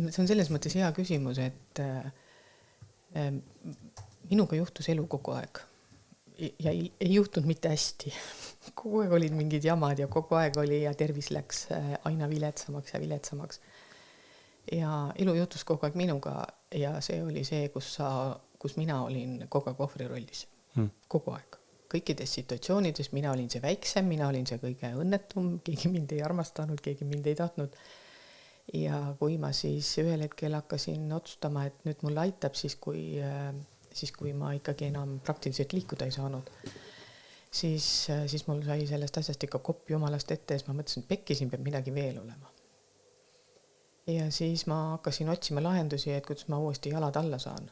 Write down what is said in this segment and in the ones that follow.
see on selles mõttes hea küsimus, et minuga juhtus elu kogu aeg ja ei juhtunud mitte hästi. Kogu aeg olid mingid jamad ja kogu aeg oli ja tervis läks aina viletsamaks ja viletsamaks. Ja elu juhtus kogu aeg minuga ja see oli see, kus mina olin kogu aeg ohvri rollis. Kogu aeg. Kõikides situatsioonides mina olin see väiksem, mina olin see kõige õnnetum, keegi mind ei armastanud, keegi mind ei tahtnud. Ja kui ma siis ühel hetkel hakkasin otsustama, et nüüd mul aitab, siis kui ma ikkagi enam praktiliselt liikuda ei saanud, siis mul sai sellest asjast ikka kopp jumalast ette ja siis ma mõtlesin, et pekkisin peab midagi veel olema. Ja siis ma hakkasin otsima lahendusi, et kuidas ma uuesti jalad alla saan.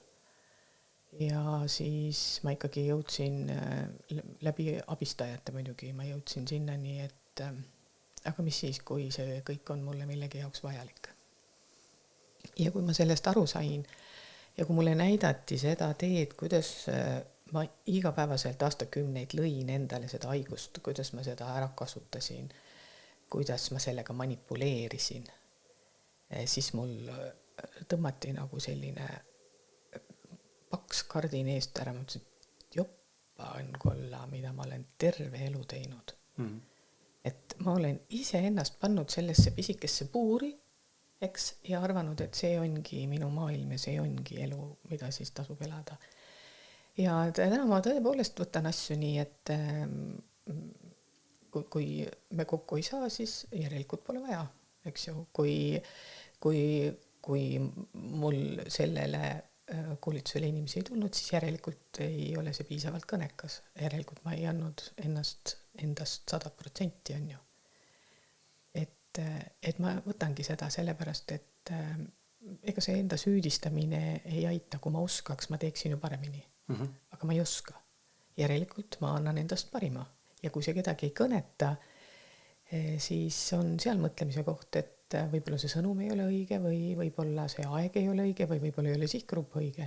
Ja siis ma ikkagi jõudsin läbi abistajate muidugi, ma jõudsin sinnani, et aga mis siis, kui see kõik on mulle millegi jaoks vajalik. Ja kui ma sellest aru sain ja kui mulle näidati seda teed, kuidas ma igapäevaselt aastakümneid lõin endale seda haigust, kuidas ma seda ära kasutasin, kuidas ma sellega manipuleerisin, siis mul tõmmati nagu selline paks kardin eest ära, ma mõtlesin, et joppa on kolla, mida ma olen terve elu teinud. Et ma olen ise ennast pannud sellesse pisikesse puuri, eks, ja arvanud, et see ongi minu maailm ja see ongi elu, mida siis tasub elada. Ja täna ma tõepoolest võtan asju nii, et kui me kokku ei saa, siis järelikult pole vaja, eks ju. Kui mul sellele koolitusele inimesi ei tulnud, siis järelikult ei ole see piisavalt kõnekas. Järelikult ma ei andnud endast 100%, on ju. Et ma võtangi seda sellepärast, et ega see enda süüdistamine ei aita, kui ma oskaks, ma teeksin ju paremini. Aga ma ei oska. Järelikult ma annan endast parima. Ja kui see kedagi ei kõneta, siis on seal mõtlemise koht, et võib-olla see sõnum ei ole õige või võib-olla see aeg ei ole õige või võib-olla ei ole sihtgrupp õige.